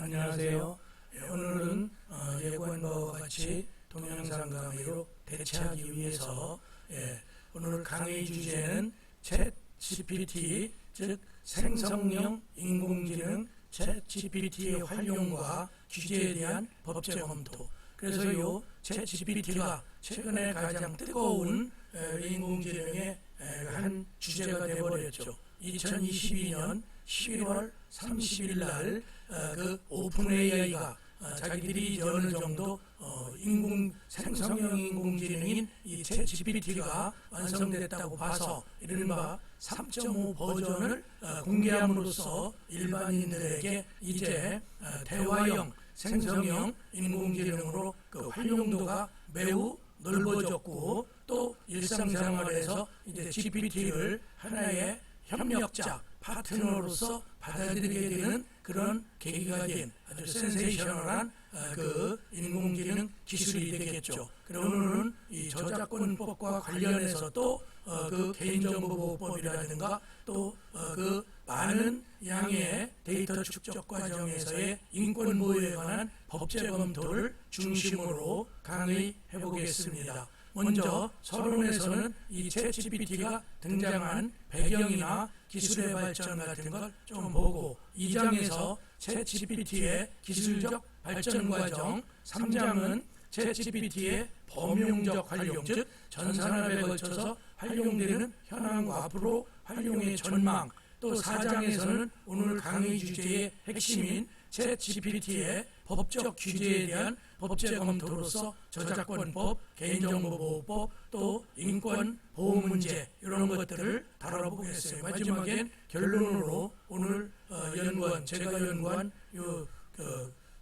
안녕하세요. 오늘은 예고한 바와 같이 동영상 강의로 대체하기 위해서 오늘 강의 주제는 챗 GPT, 즉 생성형 인공지능 챗 GPT의 활용과 규제에 대한 법제 검토. 그래서 챗 GPT가 최근에 가장 뜨거운 인공지능의 한 주제가 되어버렸죠. 2022년 11월 30일 날 그 오픈 AI가 자기들이 어느 정도 생성형 인공지능인 이 챗 GPT가 완성됐다고 봐서 이른바 3.5 버전을 공개함으로써 일반인들에게 이제 대화형 생성형 인공지능으로 그 활용도가 매우 넓어졌고, 또 일상생활에서 이제 GPT를 하나의 협력자, 파트너로서 받아들이게 되는 그런 계기가 된 아주 센세이셔널한 그 인공지능 기술이 되겠죠. 그리고 오늘은 이 저작권법과 관련해서 또 그 개인정보보호법이라든가 또 그 많은 양의 데이터 축적 과정에서의 인권 보호에 관한 법제 검토를 중심으로 강의해 보겠습니다. 먼저 서론에서는 이 챗 GPT가 등장한 배경이나 기술의 발전 같은 걸 좀 보고, 2장에서 챗 GPT의 기술적 발전 과정, 3장은 챗 GPT의 범용적 활용, 즉 전 산업에 걸쳐서 활용되는 현황과 앞으로 활용의 전망, 또 4장에서는 오늘 강의 주제의 핵심인 챗 GPT의 법적 규제에 대한 법제 검토로서 저작권법, 개인정보보호법, 또 인권 보호 문제 이런 것들을 다뤄보겠어요. 마지막엔 결론으로 오늘 제가 연구한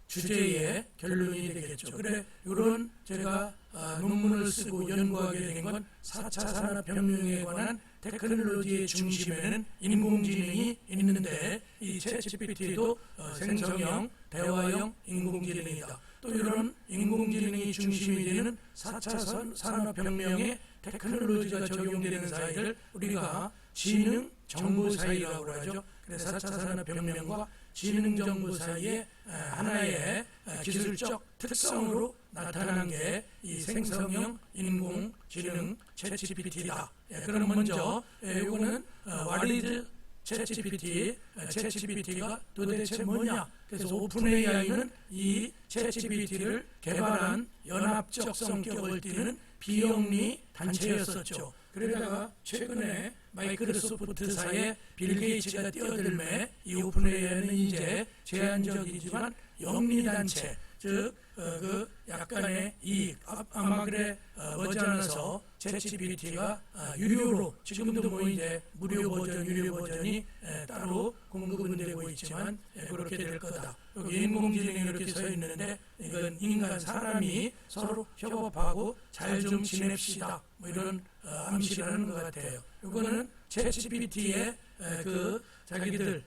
주제의 결론이 되겠죠. 그래, 이런 제가 논문을 쓰고 연구하게 된 건 4차 산업혁명에 관한 테크놀로지의 중심에는 인공지능이 있는데, 이 챗 GPT도 생성형, 대화형 인공지능이다. 또 이런 인공지능이 중심이 되는 4차 산업혁명의 테크놀로지가 적용되는 사이를 우리가 지능, 정보 사이라고 하죠. 그래서 4차 산업혁명과 지능, 정보 사이의 하나의 기술적 특성으로 나타난 게 이 생성형 인공지능 챗 GPT다. 그럼 먼저 이거는 What is 챗 GPT? 챗 GPT가 도대체 뭐냐? 그래서 오픈 AI는 이 챗 GPT를 개발한 연합적 성격을 띠는 비영리 단체였었죠. 그러다가 최근에 마이크로소프트사의 빌 게이츠가 뛰어들매 이 오픈 AI는 이제 제한적이지만 영리단체, 즉 그 약간의 이익, 아마 그래 머지않아서 챗 GPT가 유료로, 지금도 뭐 이제 무료 버전, 유료 버전이 따로 공급은 되고 있지만 그렇게 될 거다. 여기 인공지능이 이렇게 서 있는데 이건 인간, 사람이 서로 협업하고 잘 좀 지냅시다, 뭐 이런 암시를 하는 것 같아요. 이거는 챗 GPT의 그 자기들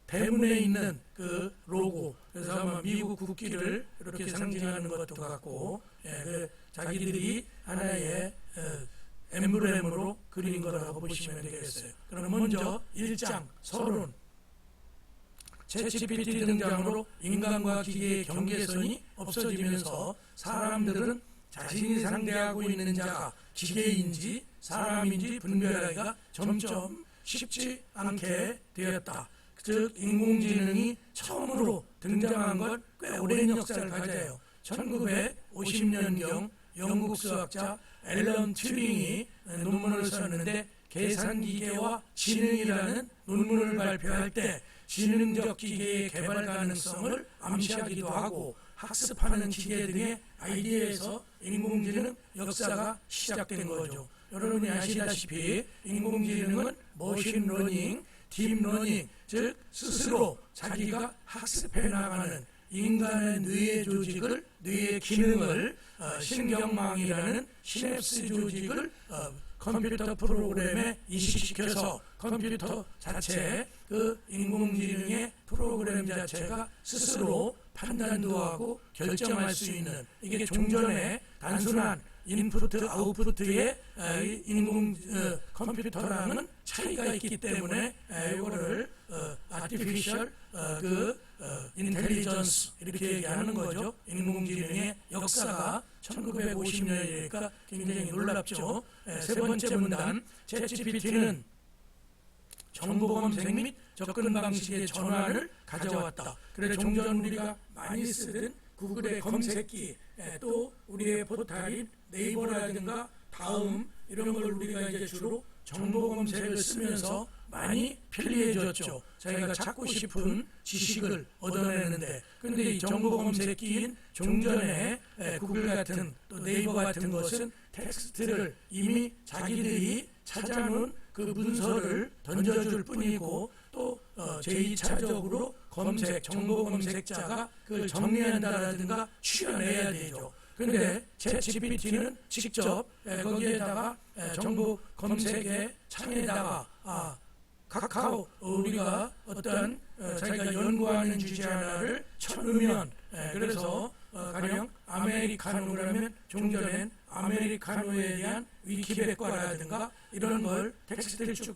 대문에 있는 그 로고, 그래서 아마 미국 국기를 이렇게 상징하는 것도 같고, 자기들이 하나의 엠블렘으로 그린 거라고 보시면 되겠어요. 그럼 먼저 1장 서론. 챗 GPT 등장으로 인간과 기계의 경계선이 없어지면서 사람들은 자신이 상대하고 있는 자가 기계인지 사람인지 분별하기가 점점 쉽지 않게 되었다. 즉 인공지능이 처음으로 등장한 건 꽤 오랜 역사를 가져요. 1950년경 영국 수학자 앨런 튜링이 논문을 썼는데, 계산기계와 지능이라는 논문을 발표할 때 지능적 기계의 개발 가능성을 암시하기도 하고 학습하는 기계 등의 아이디어에서 인공지능 역사가 시작된 거죠. 여러분이 아시다시피 인공지능은 머신러닝, 딥러닝, 즉 스스로 자기가 학습해 나가는 인간의 뇌의 조직을, 뇌의 기능을 신경망이라는 시냅스 조직을 컴퓨터 프로그램에 이식시켜서 컴퓨터 자체, 그 인공지능의 프로그램 자체가 스스로 판단도 하고 결정할 수 있는, 이게 종전에 단순한 인푸트 아웃푸트의 컴퓨터랑은 차이가 있기 때문에 이거를 아티피셜 인텔리전스 이렇게 얘기하는 거죠. 인공지능의 역사가 1950년이니까 굉장히 놀랍죠. 세 번째 문단, 챗GPT는 정보 검색 및 접근 방식의 전환을 가져왔다. 그래 종전 우리가 많이 쓰던 구글의 검색기, 또 우리의 포탈인 네이버라든가 다음 이런 걸 우리가 이제 주로 정보 검색을 쓰면서 많이 편리해졌죠. 자기가 찾고 싶은 지식을 얻어내는데, 근데 이 정보 검색기인 종전에 구글 같은 또 네이버 같은 것은 텍스트를 이미 자기들이 찾아놓은 그 문서를 던져줄 뿐이고, 또 제2차적으로 정보 검색자가 그걸 정리한다라든가 추려내야 되죠. 그런데 챗GPT는 직접 거기에다가 정보 검색의 창에다가 카카오 우리가 어떤 자기가 연구하는 주제 하나를 쳐넣으면, 그래서 가령 아메리카노라면 종전엔 아메리카노에 대한 위키백과라든가 이런 걸 텍스트를 쭉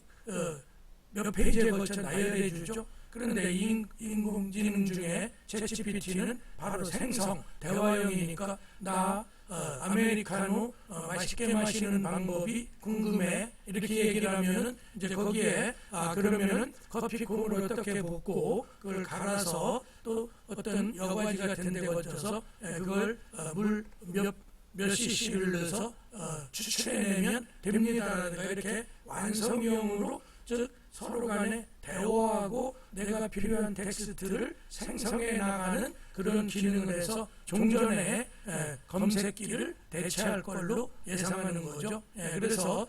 몇 페이지에 걸쳐 나열해 주죠. 그런데 인공지능 중에 챗GPT는 바로 생성, 대화형이니까 나 아메리카노 맛있게 마시는 방법이 궁금해 이렇게 얘기를 하면은 이제 거기에 그러면은 커피콩을 어떻게 볶고 그걸 갈아서 또 어떤 여과지 같은 데 걸쳐서 그걸 물 몇 cc를 넣어서 추출해내면 됩니다라든가 이렇게 완성형으로, 즉 서로 간에 대화하고 내가 필요한 텍스트를 생성해 나가는 그런 기능을 해서 종전에 검색기를 대체할 걸로 예상하는 거죠. 그래서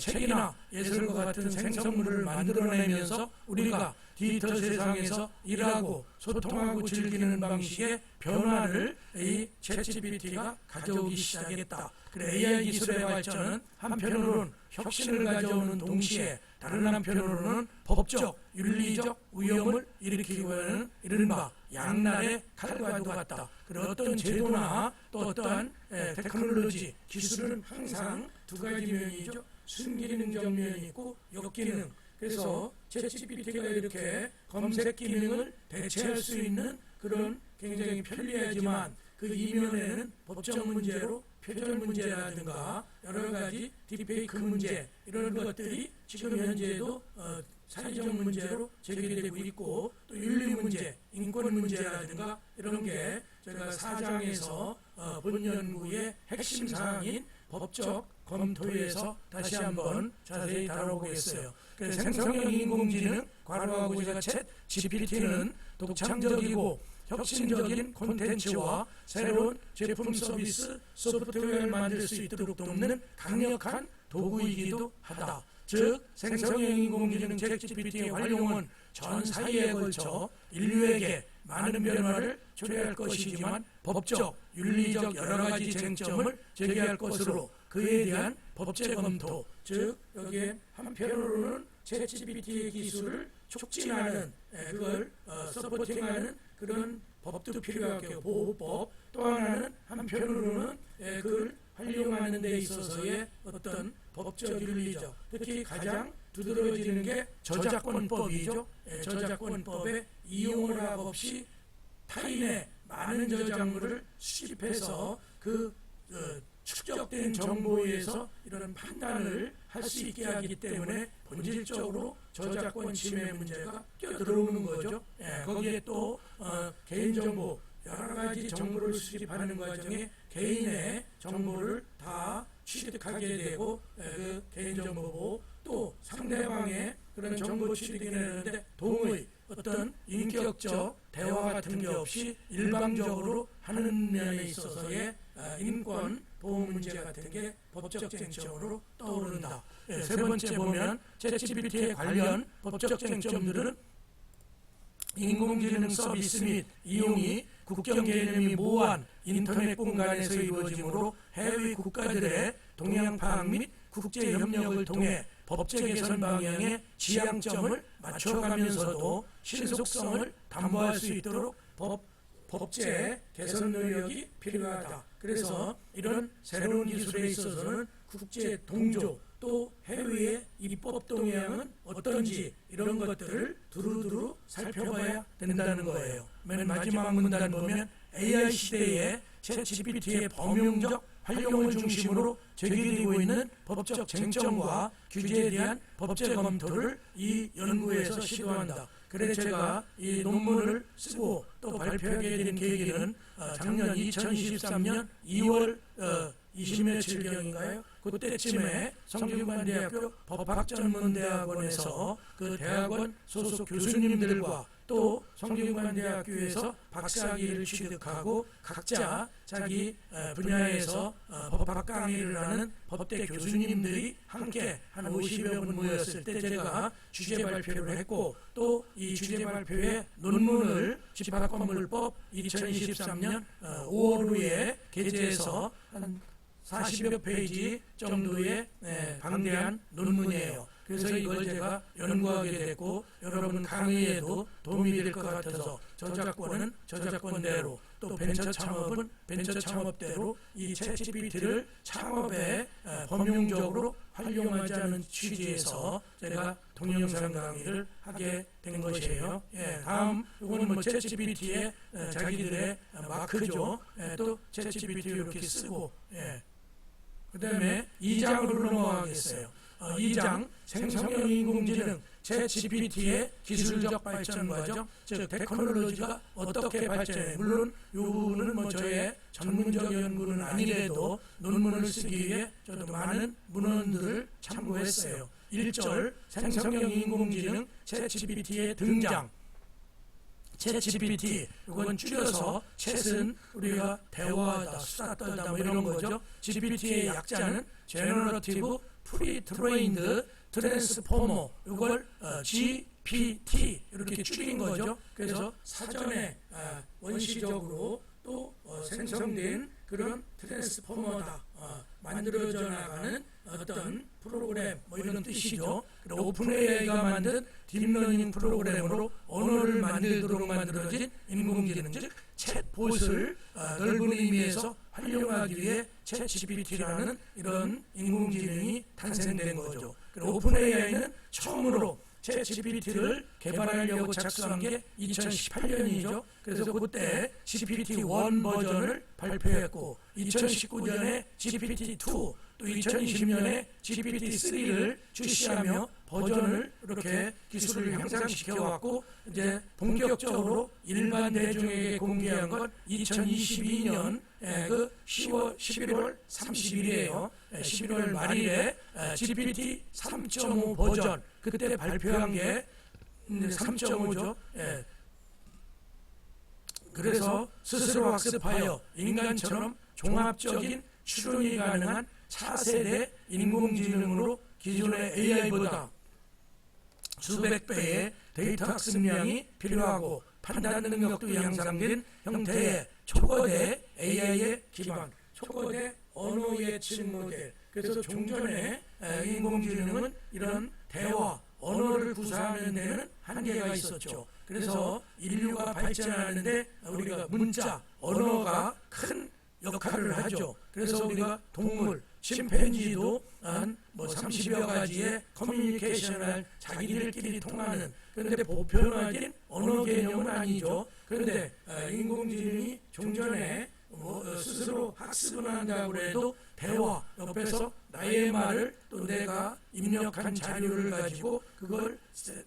책이나 예술과 같은 생성물을 만들어내면서 우리가 디지털 세상에서 일하고 소통하고 즐기는 방식의 변화를 이 챗GPT가 가져오기 시작했다. 그래 AI 기술의 발전은 한편으로는 혁신을 가져오는 동시에 다른 한편으로는 법적, 윤리적 위험을 일으키고 하는 이른바 양날의 칼과도 같다. 그리고 어떤 제도나 또 어떠한 테크놀로지, 기술은 항상 두 가지 면이죠. 순기능적 면이 있고 역기능. 그래서 챗GPT가 이렇게 검색 기능을 대체할 수 있는 그런 굉장히 편리하지만 그 이면에는 법적 문제로 표절 문제라든가 여러 가지 딥페이크 문제 이런 것들이 지금 현재도 사회적 문제로 제기되고 있고, 또 윤리 문제, 인권 문제라든가 이런 게 제가 4장에서 본 연구의 핵심 사항인 법적 검토에서 다시 한번 자세히 다뤄보겠어요. 그래서 생성형 인공지능, 괄호하고 제가 챗GPT는 독창적이고 혁신적인 콘텐츠와 새로운 제품 서비스, 소프트웨어를 만들 수 있도록 돕는 강력한 도구이기도 하다. 즉 생성형 인공지능 챗GPT의 활용은 전 사회에 걸쳐 인류에게 많은 변화를 초래할 것이지만 법적, 윤리적 여러 가지 쟁점을 제기할 것으로 그에 대한 법제 검토, 즉 여기에 한편으로는 챗GPT의 기술을 촉진하는 그걸 서포팅하는 그런 법도 필요하고 보호법, 또 하나는 한편으로는 그걸 활용하는 데 있어서의 어떤 법적 윤리적, 특히 가장 두드러지는 게 저작권법이죠. 저작권법에 이용을 할 없이 타인의 많은 저작물을 수집해서 그 축적된 정보에 의해서 이런 판단을 할 수 있게 하기 때문에 본질적으로 저작권 침해 문제가 껴들어오는 거죠. 거기에 또 개인정보, 여러 가지 정보를 수집하는 과정에 개인의 정보를 다 취득하게 되고 그 개인정보고 또 상대방의 그런 정보 취득이 되는데 동의, 어떤 인격적 대화 같은 게 없이 일방적으로 하는 면에 있어서의 인권 보호 문제 같은 게 법적 쟁점으로 떠오른다. 세 번째 보면 챗GPT에 관련 법적 쟁점들은 인공지능 서비스 및 이용이 국경 개념이 모호한 인터넷 공간에서 이루어지므로 해외 국가들의 동향 파악 및 국제 협력을 통해 법제 개선 방향의 지향점을 맞춰가면서도 신속성을 담보할 수 있도록 법제 개선 노력이 필요하다. 그래서 이런 새로운 기술에 있어서는 국제 동조, 또 해외의 입법 동향은 어떤지 이런 것들을 두루두루 살펴봐야 된다는 거예요. 맨 마지막 문단 보면 AI 시대에 챗GPT의 범용적 활용을 중심으로 제기되고 있는 법적 쟁점과 규제에 대한 법제 검토를 이 연구에서 시도한다. 그래서 제가 이 논문을 쓰고 또 발표하게 된 계기는 작년 2023년 2월 20며칠경인가요? 그때쯤에 성균관대학교 법학전문대학원에서 그 대학원 소속 교수님들과 또 성균관대학교에서 박사학위를 취득하고 각자 자기 분야에서 법학 강의를 하는 법대 교수님들이 함께 한 50여 분 모였을 때 제가 주제 발표를 했고 또 이 주제 발표의 논문을 집합건물법 2023년 5월 후에 게재해서 한 40여 페이지 정도의 방대한 논문이에요. 그래서 이걸 제가 연구하게 됐고 여러분 강의에도 도움이 될 것 같아서 저작권은 저작권대로 또 벤처 창업은 벤처 창업대로 이 챗GPT를 창업에 범용적으로 활용하자는 취지에서 제가 동영상 강의를 하게 된 것이에요. 다음 이거는 뭐 챗GPT의 자기들의 마크죠. 또 챗GPT 이렇게 쓰고 그 다음에 2장으로 넘어가겠어요. 2장 생성형 인공지능 챗GPT의 기술적 발전 과정, 즉 테크놀로지가 어떻게 발전해. 물론 이 부분은 뭐 저의 전문적 연구는 아니래도 논문을 쓰기 위해 저도 많은 문헌들을 참고했어요. 1절 생성형 인공지능 챗GPT의 등장. 챗GPT 이건 줄여서 챗은 우리가 대화하다, 수다 떨다 뭐 이런 거죠. GPT의 약자는 제너러티브 프리트레인드 트랜스포머 이걸 GPT 이렇게 줄인 거죠. 그래서 사전에 원시적으로 또 생성된 그런 트랜스포머다 만들어져 나가는 어떤 프로그램 뭐 이런 뜻이죠. 오픈AI가 만든 딥러닝 프로그램으로 언어를 만들도록 만들어진 인공지능 즉 챗봇을 넓은 의미에서 활용하기 위해 챗GPT라는 이런 인공지능이 탄생된 거죠. 오픈AI는 처음으로 챗GPT를 개발하려고 작성한 게 2018년이죠. 그래서 그때 GPT-1 버전을 발표했고 2019년에 GPT-2 또 2020년에 GPT-3를 출시하며 버전을 이렇게 기술을 향상시켜왔고 이제 본격적으로 일반 대중에게 공개한 건 2022년 그 11월 30일이에요. 11월 말일에 GPT 3.5 버전 그때 발표한 게 3.5죠. 그래서 스스로 학습하여 인간처럼 종합적인 추론이 가능한 차세대 인공지능으로 기존의 AI보다 수백 배의 데이터 학습량이 필요하고 판단 능력도 향상된 형태의 초거대 AI의 기반, 초거대 언어 예측 모델. 그래서 종전에 인공지능은 이런 대화, 언어를 구사하는 데는 한계가 있었죠. 그래서 인류가 발전하는데 우리가 문자, 언어가 큰 역할을 하죠. 그래서 우리가 동물, 심팬지도 한 뭐 30여 가지의 커뮤니케이션을 자기들끼리 통하는 그런데 보편화된 언어 개념은 아니죠. 그런데 인공지능이 종전에 스스로 학습을 한다고 해도 대화, 옆에서 나의 말을 또 내가 입력한 자료를 가지고 그걸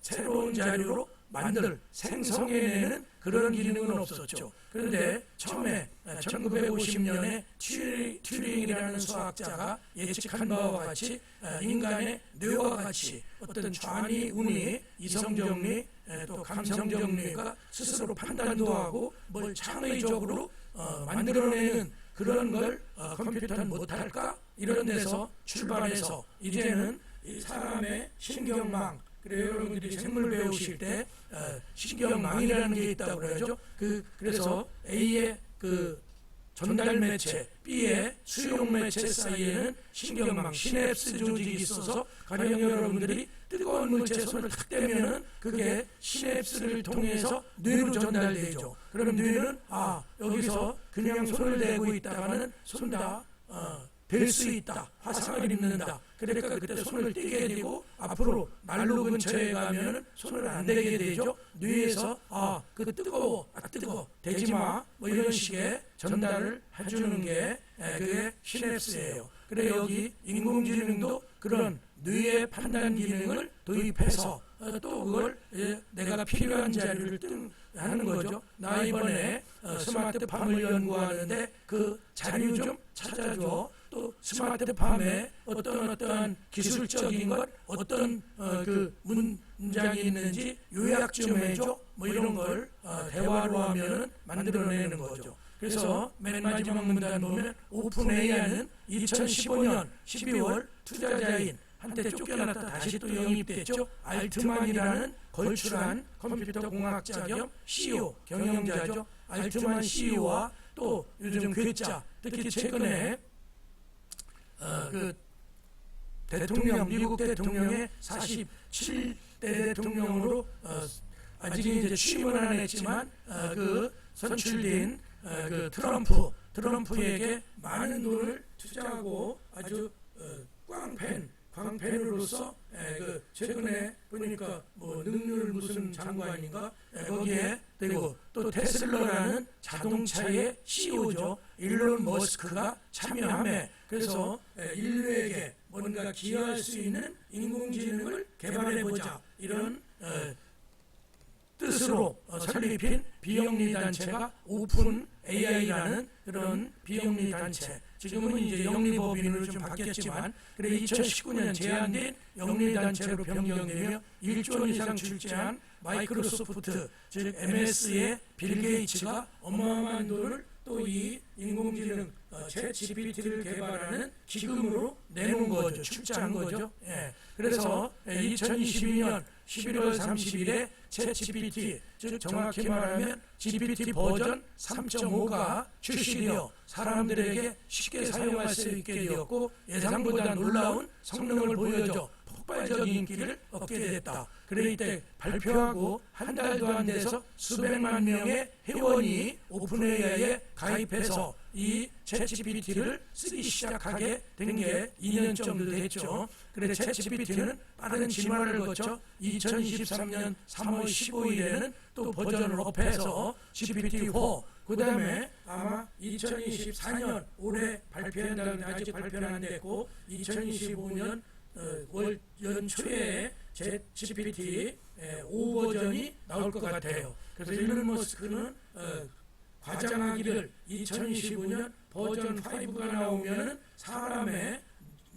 새로운 자료로 생성해내는 그런 기능은 없었죠. 그런데 처음에 1950년에 튜링이라는 수학자가 예측한 바와 같이 인간의 뇌와 같이 어떤 좌니 우니 이성정리 또 감성정리가 스스로 판단도 하고 뭘 창의적으로 만들어내는 그런 걸 컴퓨터는 못할까? 이런 데서 출발해서 이제는 이 사람의 신경망 그래요. 여러분들이 생물 배우실 때 신경망이라는 게 있다고 그러죠. 그래서 A의 그 전달 매체, B의 수용 매체 사이에는 신경망, 시냅스 조직이 있어서 가령 여러분들이 뜨거운 물체에 손을 탁 대면은 그게 시냅스를 통해서 뇌로 전달되죠. 그럼 뇌는 여기서 그냥 손을 대고 있다가는 손 다 될 수 있다. 화상을 입는다. 그러니까 그때 손을 떼게 되고 앞으로 난로 근처에 가면 손을 안 대게 되죠. 뇌에서 그 뜨거워, 대지 마, 뭐 이런 식의 전달을 해주는 게 그게 시냅스예요. 그래 여기 인공지능도 그런 뇌의 판단 기능을 도입해서 또 그걸 내가 필요한 자료를 하는 거죠. 나 이번에 스마트팜을 연구하는데 그 자료 좀 찾아줘. 또 스마트팜에 어떠한 기술적인 것, 어떤 그 문장이 있는지 요약 좀 해줘. 뭐 이런 걸 대화로 하면은 만들어내는 거죠. 그래서 맨 마지막 문단 보면 오픈 AI는 2015년 12월 투자자인 한때 쫓겨났다 다시 또 영입됐죠. 알트만이라는 걸출한 컴퓨터 공학자 겸 CEO 경영자죠. 알트만 CEO와 또 요즘 괴짜, 특히 최근에 그 대통령, 미국 대통령의 47대 대통령으로 아직 이제 취임은 안 했지만 그 선출된 그 트럼프에게 많은 돈을 투자하고 아주 광팬으로서 그 최근에 보니까 뭐 능률 무슨 장관인가 거기에 그리고 또 테슬라라는 자동차의 CEO죠. 일론 머스크가 참여함에 그래서 인류에게 뭔가 기여할 수 있는 인공지능을 개발해보자 이런 뜻으로 설립인 비영리 단체가 오픈 AI라는 그런 비영리 단체. 지금은 이제 영리법인으로 좀 바뀌었지만 그래 2019년 제한된 영리 단체로 변경되며 1조 원 이상 출자한 마이크로소프트 즉 MS의 빌 게이츠가 어마어마한 돈을 또 이 인공지능 챗 GPT를 개발하는 기금으로 내놓은 거죠. 출자한 거죠. 그래서 2022년 11월 30일에 챗 GPT 즉 정확히 말하면 GPT 버전 3.5가 출시되어 사람들에게 쉽게 사용할 수 있게 되었고 예상보다 놀라운 성능을 보여줘 폭발적인 인기를 얻게 됐다. 그래 이때 발표하고 한 달도 안 돼서 수백만 명의 회원이 오픈 AI에 가입해서 이 챗GPT를 쓰기 시작하게 된 게 2년 정도 됐죠. 그래 챗GPT는 빠른 진화를 거쳐 2023년 3월 15일에는 또 버전을 업해서 GPT-4 그 다음에 아마 2024년 올해 발표한다는데 아직 발표는 안 됐고 2025년 월 연초에 GPT 5 버전이 나올 것 같아요. 그래서 일론 머스크는 과장하기를 2025년 버전 5가 나오면 사람의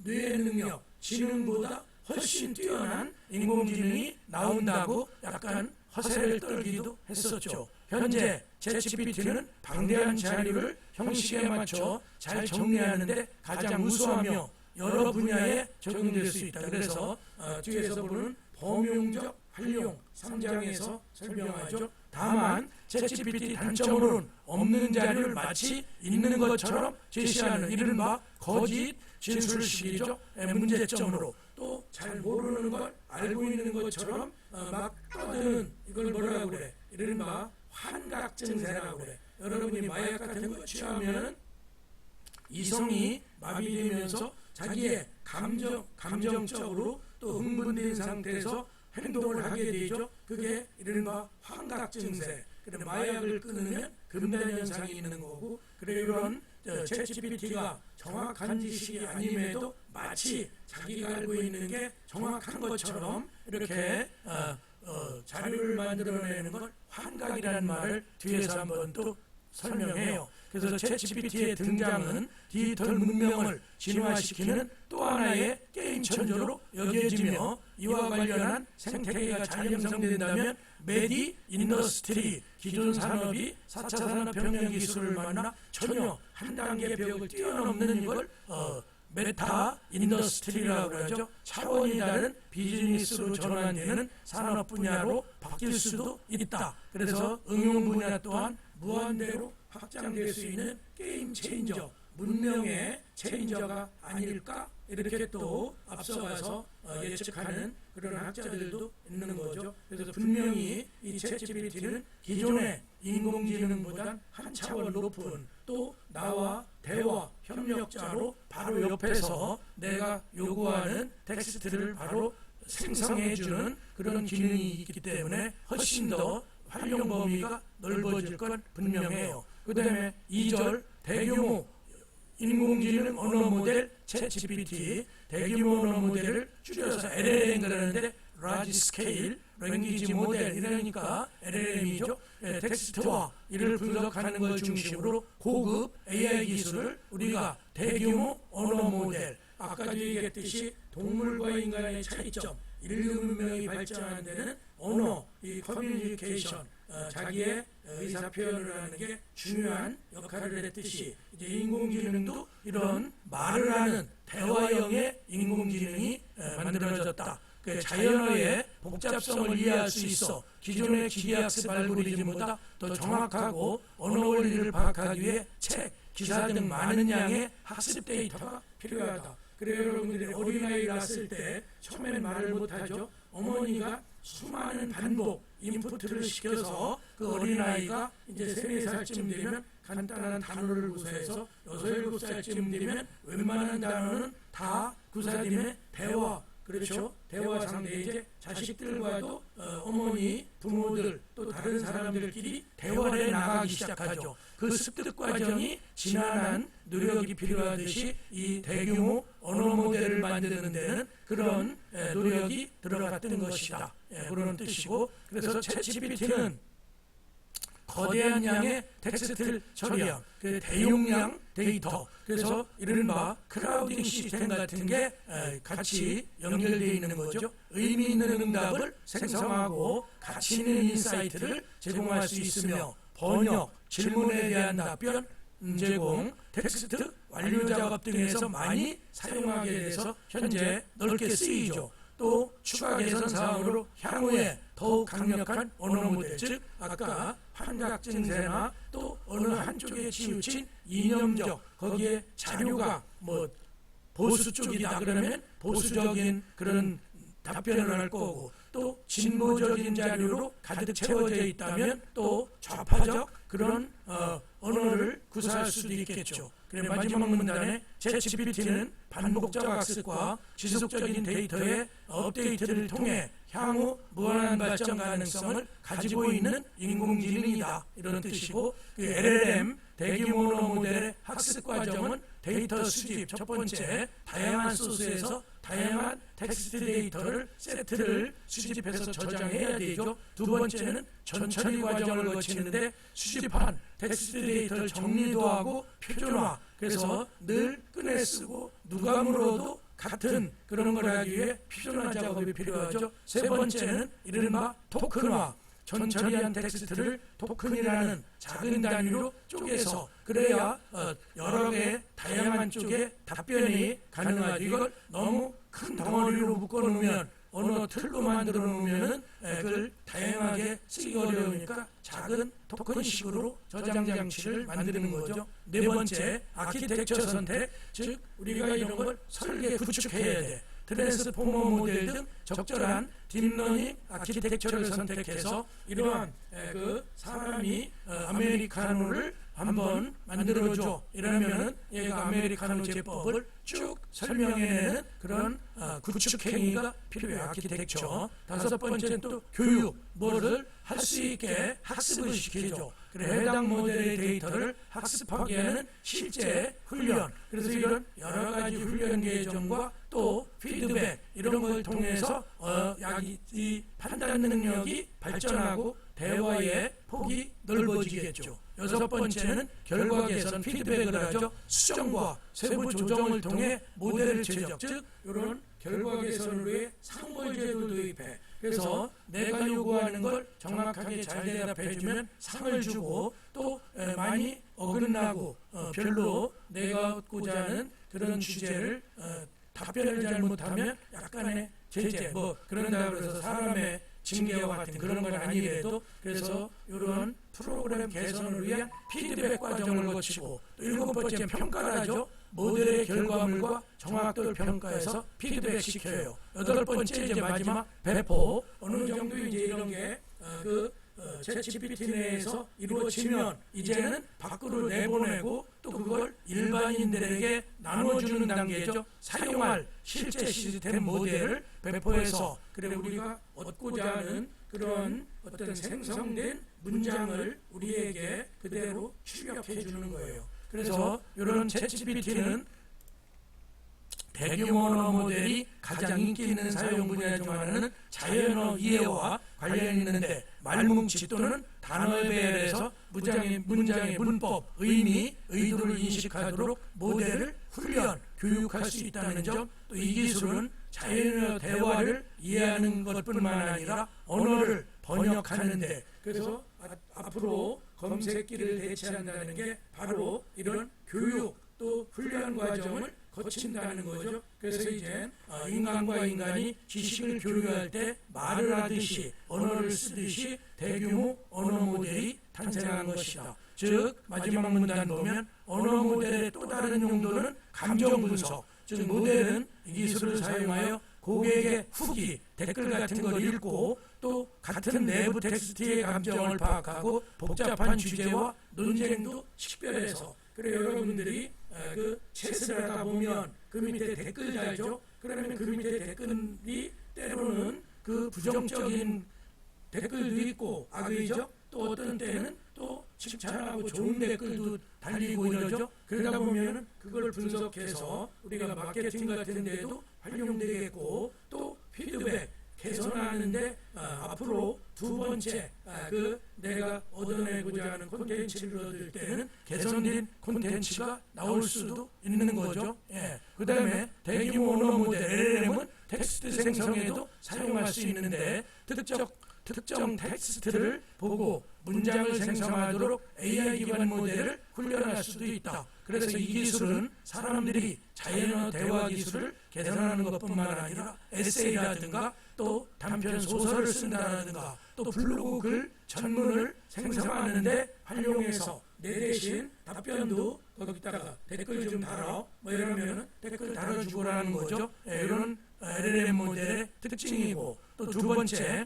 뇌 능력, 지능보다 훨씬 뛰어난 인공지능이 나온다고 약간 허세를 떨기도 했었죠. 현재 챗GPT는 방대한 자료를 형식에 맞춰 잘 정리하는데 가장 우수하며 여러 분야에 적용될 수 있다. 그래서 뒤에서 보는 범용적 활용 3장에서 설명하죠. 다만 챗GPT 단점으로는 없는 자료를 마치 있는 것처럼 제시하는 이른바 거짓 진술식이죠. 문제점으로 또 잘 모르는 걸 알고 있는 것처럼 막 떠드는 이걸 뭐라고 그래? 이른바 환각 증세라고 그래. 여러분이 마약 같은 거 취하면 이성이 마비되면서 자기의 감정적으로 또 흥분된 상태에서 행동을 하게 되죠. 그게 이른바 환각 증세. 그래 마약을 끊으면 금단 현상이 있는 거고, 그래 이런 챗GPT가 정확한 지식이 아님에도 마치 자기가 알고 있는 게 정확한 것처럼 이렇게 자료를 만들어내는 걸 환각이라는 말을 뒤에서 한번 또 설명해요. 그래서 챗GPT의 등장은 디지털 문명을 진화시키는 또 하나의 게임 천재로 여겨지며 이와 관련한 생태계가 잘 형성된다면 메디 인더스트리 기존 산업이 4차 산업혁명 기술을 만나 전혀 한 단계 벽을 뛰어넘는 이걸 메타 인더스트리라고 하죠. 차원이 다른 비즈니스로 전환되는 산업 분야로 바뀔 수도 있다. 그래서 응용 분야 또한 무한대로 확장될 수 있는 게임 체인저, 문명의 체인저가 아닐까? 이렇게 또 앞서가서 예측하는 그런 학자들도 있는 거죠. 그래서 분명히 이 챗GPT는 기존의 인공지능보다 한 차원 높은 또 나와 대화 협력자로 바로 옆에서 내가 요구하는 텍스트를 바로 생성해주는 그런 기능이 있기 때문에 훨씬 더 활용 범위가 넓어질 건 분명해요. 그 다음에 2절 대규모 인공지능 언어 모델 챗GPT, 대규모 언어 모델을 줄여서 LLM 그러는데 Large Scale Language Model 이러니까 LLM이죠. 텍스트와 이를 분석하는 걸 중심으로 고급 AI 기술을 우리가 대규모 언어 모델, 아까도 얘기했듯이 동물과 인간의 차이점, 인류 문명이 발전하는 데는 언어, 이 커뮤니케이션, 자기의 의사 표현을 하는 게 중요한 역할을 했듯이 이제 인공지능도 이런 말을 하는 대화형의 인공지능이 만들어졌다. 그 자연어의 복잡성을 이해할 수 있어 기존의 기계학습 알고리즘보다 더 정확하고 언어 원리를 파악하기 위해 책, 기사 등 많은 양의 학습 데이터가 필요하다. 그래서 여러분들이 어린아이 낳았을 때 처음엔 말을 못하죠. 어머니가 수많은 반복 인풋을 시켜서 그 어린아이가 이제 3, 4살쯤 되면 간단한 단어를 구사해서 6, 7살쯤 되면 웬만한 단어는 다 구사됨에 대화, 그렇죠? 대화 상대 이제 자식들과도 어머니, 부모들 또 다른 사람들끼리 대화를 해 나가기 시작하죠. 그 습득 과정이 지난한 노력이 필요하듯이 이 대규모 언어 모델을 만드는 데는 그런 노력이 들어갔던 것이다. 그런 뜻이고, 그래서 챗GPT는 거대한 양의 텍스트를 처리한 그 대용량 데이터, 그래서 이른바 크라우딩 시스템 같은 게 같이 연결되어 있는 거죠. 의미 있는 응답을 생성하고 가치 있는 인사이트를 제공할 수 있으며 번역, 질문에 대한 답변, 제공, 텍스트, 완료 작업 등에서 많이 사용하게 돼서 현재 넓게 쓰이죠. 또 추가 개선 사항으로 향후에 더욱 강력한 언어 모델, 즉 아까 환각 증세나 또 어느 한쪽에 치우친 이념적, 거기에 자료가 뭐 보수 쪽이다 그러면 보수적인 그런 답변을 할 거고, 또 진보적인 자료로 가득 채워져 있다면 또 좌파적 그런 언어를 구사할 수도 있겠죠. 그래 마지막 문단에 챗GPT는 반복적 학습과 지속적인 데이터의 업데이트를 통해 향후 무한한 발전 가능성을 가지고 있는 인공지능이다, 이런 뜻이고, 그 LLM 대규모 언어 모델의 학습 과정은 데이터 수집, 첫 번째 다양한 소스에서 다양한 텍스트 데이터를 세트를 수집해서 저장해야 되죠. 두 번째는 전처리 과정을 거치는데 수집한 텍스트 데이터를 정리도 하고 표준화, 그래서 늘 꺼내 쓰고 누가 물어도 같은 그런 걸 하기 위해 표준화 작업이 필요하죠. 세 번째는 이른바 토큰화, 전처리한 텍스트를 토큰이라는 작은 단위로 쪼개서 그래야 여러 개 다양한 쪽에 답변이 가능하죠. 이걸 너무 큰 덩어리로 묶어놓으면 언어 틀로 만들어 놓으면 그걸 다양하게 쓰기 어려우니까 작은 토큰식으로 저장 장치를 만드는 거죠. 네 번째, 아키텍처 선택, 즉 우리가 이런 걸 설계 구축해야 돼. 트랜스포머 모델 등 적절한 딥러닝 아키텍처를 선택해서 이러한 그 사람이 아메리카노를 한번 만들어줘 이러면은 얘가 아메리카노 제법을 쭉 설명해내는 그런 구축행위가 필요해요. 아키텍처. 다섯 번째는 또 교육, 뭐를 할 수 있게 학습을 시키죠. 그래 해당 모델의 데이터를 학습하게 하는 실제 훈련, 그래서 이런 여러 가지 훈련 계정과 또 피드백 이런 걸 통해서 이 판단 능력이 발전하고 대화의 폭이 넓어지겠죠. 여섯 번째는 결과 개선 피드백을 하죠. 수정과 세부 조정을 통해 모델을 제작, 즉 이런 결과 개선을 위해 상벌 제도 도입해. 그래서 내가 요구하는 걸 정확하게 잘 대답해주면 상을 주고, 또 많이 어긋나고 별로 내가 얻고자 하는 그런 주제를 답변을 잘못하면 약간의 제재 뭐 그런다고 해서 사람의 징계와 같은 그런 건 아니래도, 그래서 이런 프로그램 개선을 위한 피드백 과정을 거치고, 또 일곱 번째 평가라죠. 모델의 결과물과 정확도를 평가해서 피드백 시켜요. 여덟 번째 이제 마지막 배포, 어느 정도 이제 이런 게 그 챗GPT 내에서 이루어지면 이제는 밖으로 내보내고 또 그걸 일반인들에게 나눠주는 단계죠. 사용할 실제 시스템 모델을 배포해서 그래 우리가 얻고자 하는 그런 어떤 생성된 문장을 우리에게 그대로 출력해 주는 거예요. 그래서 이런 챗GPT는 대규모 언어 모델이 가장 인기 있는 사용 분야 중 하나는 자연어 이해와 관련이 있는데 말뭉치 또는 단어에 배열해서 문장의 문법, 의미, 의도를 인식하도록 모델을 훈련, 교육할 수 있다는 점, 또 이 기술은 자연어 대화를 이해하는 것뿐만 아니라 언어를 번역하는데 그래서 앞으로 검색기를 대체한다는 게 바로 이런 교육 또 훈련 과정을 거친다는 거죠. 그래서 이제 인간과 인간이 지식을 교류할 때 말을 하듯이 언어를 쓰듯이 대규모 언어 모델이 탄생한 것이다. 즉 마지막 문단 보면 언어 모델의 또 다른 용도는 감정 분석. 즉 모델은 이 기술을 사용하여 고객의 후기, 댓글 같은 걸 읽고 또 같은 내부 텍스트의 감정을 파악하고 복잡한 주제와 논쟁도 식별해서 그래 여러분들이 그 챗을 하다 보면 그 밑에 댓글 달죠. 그러면 그 밑에 댓글이 때로는 그 부정적인 댓글도 있고 악의죠. 또 어떤 때는 또 칭찬하고 좋은 댓글도 달리고 이러죠. 그러다 보면 그걸 분석해서 우리가 마케팅 같은 데도 활용되겠고 또 피드백 개선하는데 앞으로 두 번째 그 내가 얻어내고자 하는 콘텐츠를 얻을 때는 개선된 콘텐츠가 나올 수도 있는 거죠. 예. 그 다음에 대규모 언어 모델 LLM은 텍스트 생성에도 사용할 수 있는데 특정 텍스트를 보고 문장을 생성하도록 AI 기반 모델을 훈련할 수도 있다. 그래서 이 기술은 사람들이 자연어 대화 기술을 개선하는 것뿐만 아니라 에세이라든가 또 단편 소설을 쓴다든가 또 블로그 글 전문을 생성하는데 활용해서 내 대신 답변도 거기다가 댓글 좀 달아 뭐 이러면 댓글 달아주고라는 거죠. 이런 LLM 모델의 특징이고 또 두 번째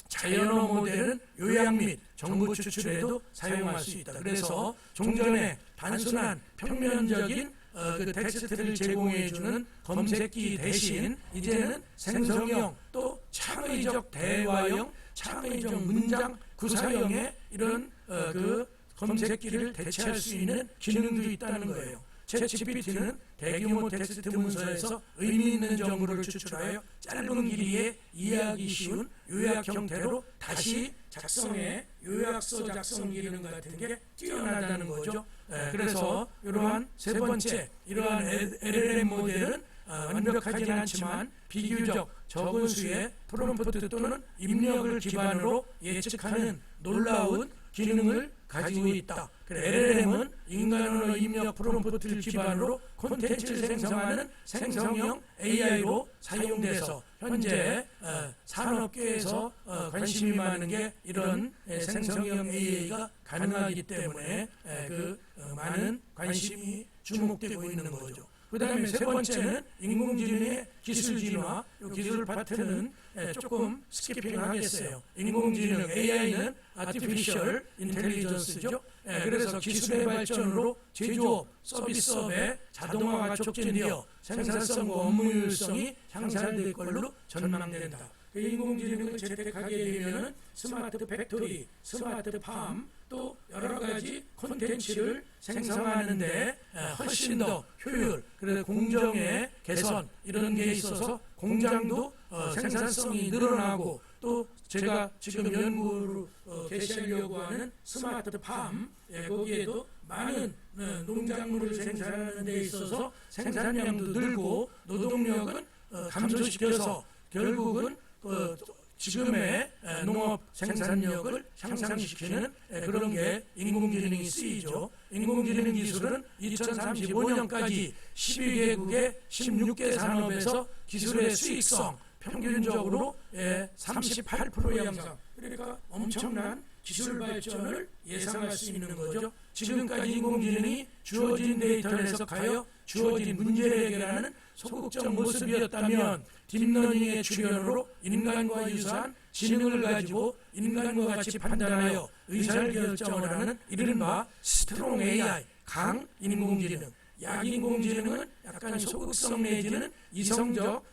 자연어 모델은 요약 및 정보 추출에도 사용할 수 있다. 그래서 종전에 단순한 평면적인 그 텍스트를 제공해주는 검색기 대신 이제는 생성형 또 창의적 대화형, 창의적 문장 구사형의 이런 그 검색기를 대체할 수 있는 기능도 있다는 거예요. 챗GPT는 대규모 텍스트 문서에서 의미 있는 정보를 추출하여 짧은 길이에 이해하기 쉬운 요약 형태로 다시 작성해 요약서 작성 기능 같은 게 뛰어나다는 거죠. 그래서 이러한 세 번째 이러한 LLM 모델은 완벽하지는 않지만 비교적 적은 수의 프롬프트 또는 입력을 기반으로 예측하는 놀라운 기능을 가지고 있다. LLM은 인간언어 입력 프롬프트를 기반으로 콘텐츠를 생성하는 생성형 AI로 사용돼서 현재 산업계에서 관심이 많은 게 이런 생성형 AI가 가능하기 때문에 많은 관심이 주목되고 있는 거죠. 그 다음에 세 번째는 인공지능의 기술 진화. 이 기술 파트는 조금 스키핑 하겠어요. 인공지능 AI는 Artificial Intelligence죠. 그래서 기술의 발전으로 제조업, 서비스업의 자동화가 촉진되어 생산성과 업무효율성이 향상될 걸로 전망된다. 인공지능을 채택하게 되면 스마트 팩토리, 스마트 팜, 또 여러 가지 콘텐츠를 생성하는데 훨씬 더 효율, 그래서 공정의 개선 이런 게 있어서 공장도 생산성이 늘어나고 또 제가 지금 연구로 개시하려고 하는 스마트 팜 거기에도 많은 농작물을 생산하는 데 있어서 생산량도 늘고 노동력은 감소시켜서 결국은 지금의 농업 생산력을 향상시키는 그런 게 인공지능이 쓰이죠. 인공지능 기술은 2035년까지 12개국의 16개 산업에서 기술의 수익성 평균적으로 38% 향상. 그러니까 엄청난 기술 발전을 예상할 수 있는 거죠. 지금까지 인공지능이 주어진 데이터를 해석하여 주어진 문제를 해결하는 소극적 모습이었다면 딥러닝의 출현으로 인간과 유사한 지능을 가지고 인간과 같이 판단하여 의사결정을 하는 이른바 스트롱 AI, 강 인공지능. 약인공지능은 약간 소극성 내지는 이성적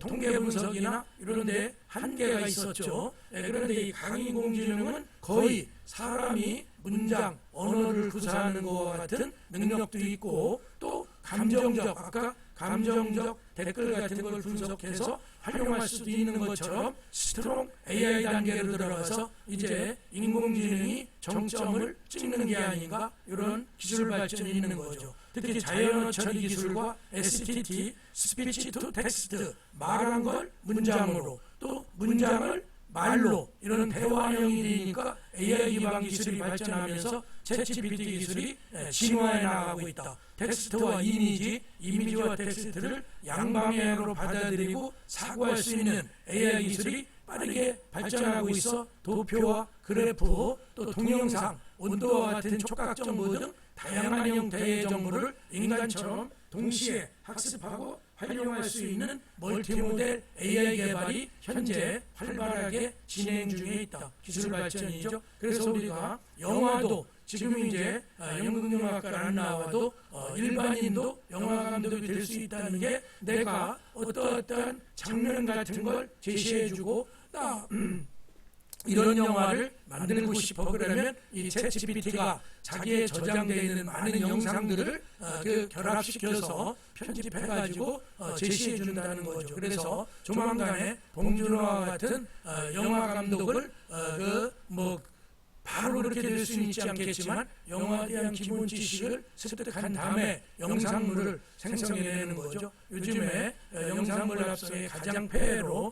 통계 분석이나 이런 데 한계가 있었죠. 그런데 이 강인공지능은 거의 사람이 문장, 언어를 구사하는 것과 같은 능력도 있고 또 감정적, 아까 감정적 댓글 같은 걸 분석해서 활용할 수도 있는 것처럼 스트롱 AI 단계로 들어가서 이제 인공지능이 정점을 찍는 게 아닌가, 이런 기술 발전이 있는 거죠. 특히 자연어 처리 기술과 STT, 스피치 투 텍스트, 말한 걸 문장으로, 또 문장을 말로, 이런 대화형이 되니까 AI 기반 기술이 발전하면서 챗GPT 기술이 진화해 나가고 있다. 텍스트와 이미지와 텍스트를 양방향으로 받아들이고 사고할 수 있는 AI 기술이 빠르게 발전하고 있어 도표와 그래프, 또 동영상, 온도와 같은 촉각 정보 등 다양한 형태의 정보를 인간처럼 동시에 학습하고 활용할 수 있는 멀티모델 AI 개발이 현재 활발하게 진행 중에 있다. 기술 발전이죠. 그래서 우리가 영화도 지금 이제 연극영화과를 안 나와도 일반인도 영화 감독이 될 수 있다는 게, 내가 어떠한 장면 같은 걸 제시해주고 이런 영화를 만들고 싶어 그러면 이 챗GPT가 자기의 저장되어 있는 많은 영상들을 결합시켜서 편집해가지고 제시해 준다는 거죠. 그래서 조만간에 봉준호와 같은 영화 감독을 바로 그렇게 될 수는 있지 않겠지만 영화에 대한 기본 지식을 습득한 다음에 영상물을 생성해내는 거죠. 요즘에 영상물 합성의 가장 폐해로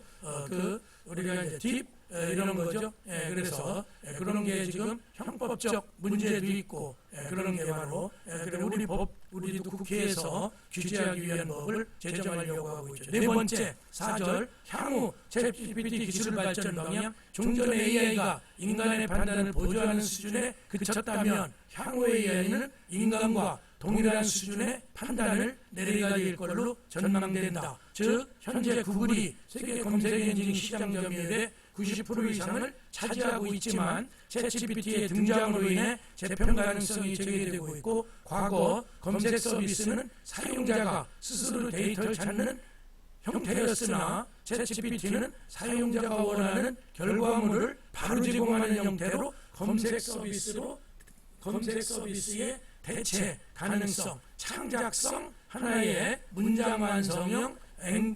우리가 이제 딥 이러는 거죠. 그래서 그런 게 지금 형법적 문제도 있고 그런 게 바로 우리도 국회에서 규제하기 위한 법을 제정하려고 하고 있죠. 네 번째, 4절, 향후 챗GPT 기술 발전 방향, 종전 AI가 인간의 판단을 보조하는 수준에 그쳤다면 향후 AI는 인간과 동일한 수준의 판단을 내려가게 될 걸로 전망된다. 즉 현재 구글이 세계 검색 엔진 시장 점유율의 90% 이상을 차지하고 있지만 챗GPT의 등장으로 인해 재편 가능성이 제기되고 있고, 과거 검색 서비스는 사용자가 스스로 데이터를 찾는 형태였으나 챗GPT는 사용자가 원하는 결과물을 바로 제공하는 형태로 검색 서비스의 대체 가능성, 창작성, 하나의 문장 완성형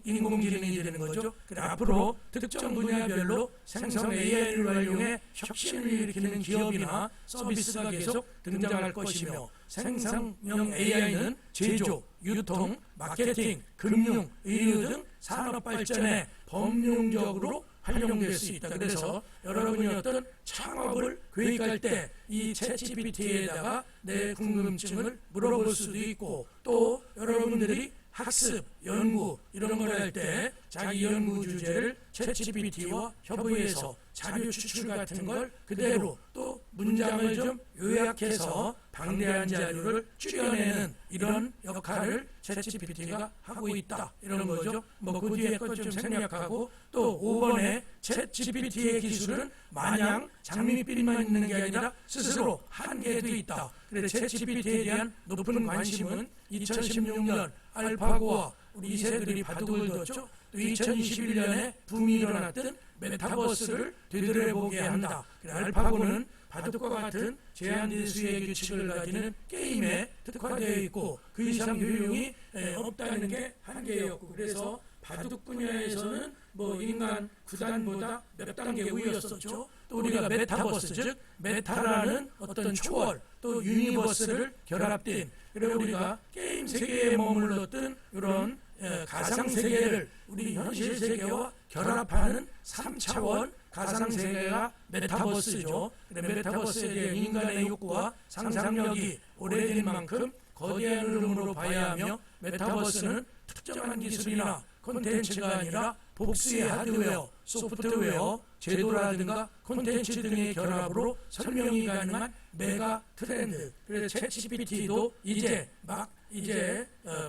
인공지능이 되는 거죠. 그래, 앞으로 특정 분야별로 생성 AI를 활용해 혁신을 일으키는 기업이나 서비스가 계속 등장할 것이며, 생성형 AI는 제조, 유통, 마케팅, 금융, 의료 등 산업 발전에 범용적으로 활용될 수 있다. 그래서 여러분이 어떤 창업을 계획할 때 이 챗GPT에다가 내 궁금증을 물어볼 수도 있고, 또 여러분들이 학습, 연구 이런 걸 할 때 자기 연구 주제를 챗GPT와 협의해서 자료 추출 같은 걸 그대로, 또 문장을 좀 요약해서 방대한 자료를 줄여내는 이런 역할을 챗GPT가 하고 있다, 이런 거죠. 그 뒤에 것 좀 생략하고, 또 5번에 챗GPT의 기술은 마냥 장밋빛만 있는 게 아니라 스스로 한계도 있다. 그래서 챗GPT에 대한 높은 관심은 2016년 알파고와 우리 이세들이 바둑을 뒀죠. 또 2021년에 붐이 일어났던 메타버스를 되돌아보게 한다. 알파고는 바둑과 같은 제한된 수의 규칙을 가지는 게임에 특화되어 있고 그 이상 효용이 없다는 게 한계였고, 그래서 바둑 분야에서는 인간 구단보다 몇 단계 우위였었죠. 또 우리가 메타버스, 즉 메타라는 어떤 초월, 또 유니버스를 결합된, 그리고 우리가 게임 세계에 머물렀던 이런 가상 세계를 우리 현실 세계와 결합하는 3차원 가상 세계가 메타버스죠. 메타버스에 대한 인간의 욕구와 상상력이 오래된 만큼 거대한 흐름으로 봐야 하며, 메타버스는 특정한 기술이나 콘텐츠가 아니라 복수의 하드웨어, 소프트웨어, 제도라든가 콘텐츠 등의 결합으로 설명이 가능한 메가 트렌드. 그래서 챗GPT도 이제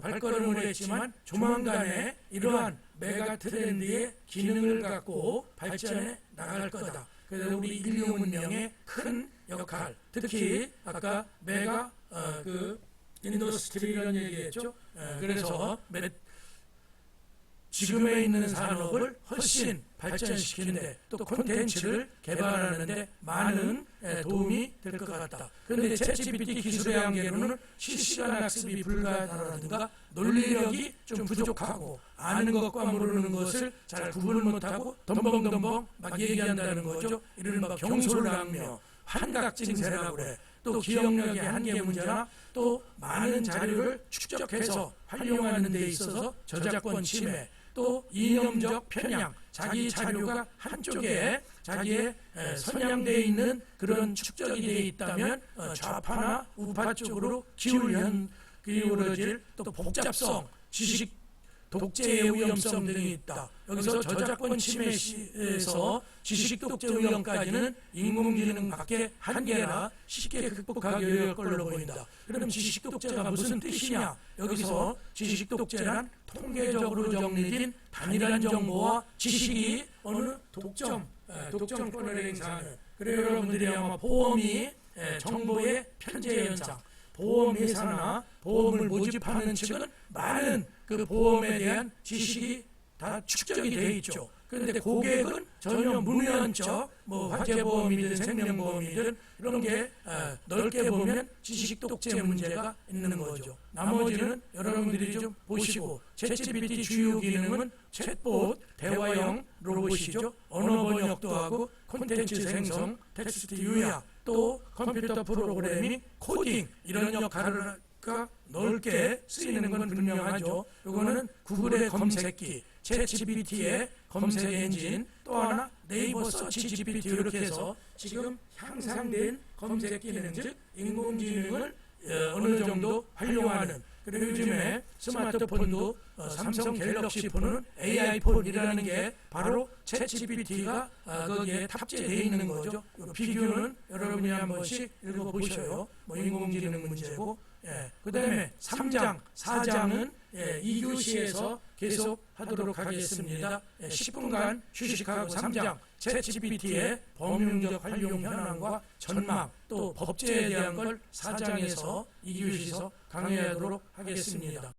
발걸음을 했지만 조만간에 이러한 메가 트렌드의 기능을 갖고 발전해 나갈 거다. 그래서 우리 인류 문명의 큰 역할, 특히 아까 메가 그 인더스트리라는 얘기했죠. 그래서 지금에 있는 산업을 훨씬 발전시키는데 또 콘텐츠를 개발하는데 많은 도움이 될 것 같다. 그런데 챗GPT 기술의 한계로는 실시간 학습이 불가하다든가 논리력이 좀 부족하고 아는 것과 모르는 것을 잘 구분을 못하고 덤벙덤벙 막 얘기한다는 거죠. 이른바 경솔강명, 환각증세라고 그래. 또 기억력의 한계 문제나 또 많은 자료를 축적해서 활용하는 데 있어서 저작권 침해, 또 이념적 편향, 자기 자료가 한쪽에 자기의 선양되어 있는 그런 축적이 되어 있다면 좌파나 우파 쪽으로 기울어질 또 복잡성, 지식 독재의 위험성 등이 있다. 여기서 저작권 침해에서 지식 독재 위험까지는 인공지능 밖에 한계나 쉽게 극복하기 어려울 걸로 보인다. 그럼 지식 독재가 무슨 뜻이냐? 여기서 지식 독재란 통계적으로 정리된 단일한 정보와 지식이 어느 독점권을 행사하는, 그래서 여러분들이 아마 보험이 정보의 편제 현상, 보험회사나 보험을 모집하는 측은 많은 그 보험에 대한 지식이 다 축적이 되어 있죠. 그런데 고객은 전혀 문외한적, 화재보험이든 생명보험이든 이런 게 넓게 보면 지식 독재 문제가 있는 거죠. 나머지는 여러분들이 좀 보시고, 챗GPT 주요 기능은 챗봇, 대화형 로봇이죠. 언어 번역도 하고 콘텐츠 생성, 텍스트 요약, 또 컴퓨터 프로그래밍, 코딩 이런 역할을 넓게 쓰이는 건 분명하죠. 이거는 구글의 검색기, 챗GPT의 검색 엔진, 또 하나 네이버 서치 GPT 이렇게 해서 지금 향상된 검색 기능, 즉 인공지능을 어느 정도 활용하는, 그리고 요즘에 스마트폰도 삼성 갤럭시 폰은 AI 폰이라는 게 바로 챗GPT가 거기에 탑재되어 있는 거죠. 비교는 여러분이 한 번씩 읽어보셔요. 인공지능 문제고. 그 다음에 3장, 4장은 2교시에서 계속 하도록 하겠습니다. 10분간 휴식하고 3장, 챗GPT의 범용적 활용 현황과 전망, 또 법제에 대한 걸 4장에서 2교시에서 강의하도록 하겠습니다.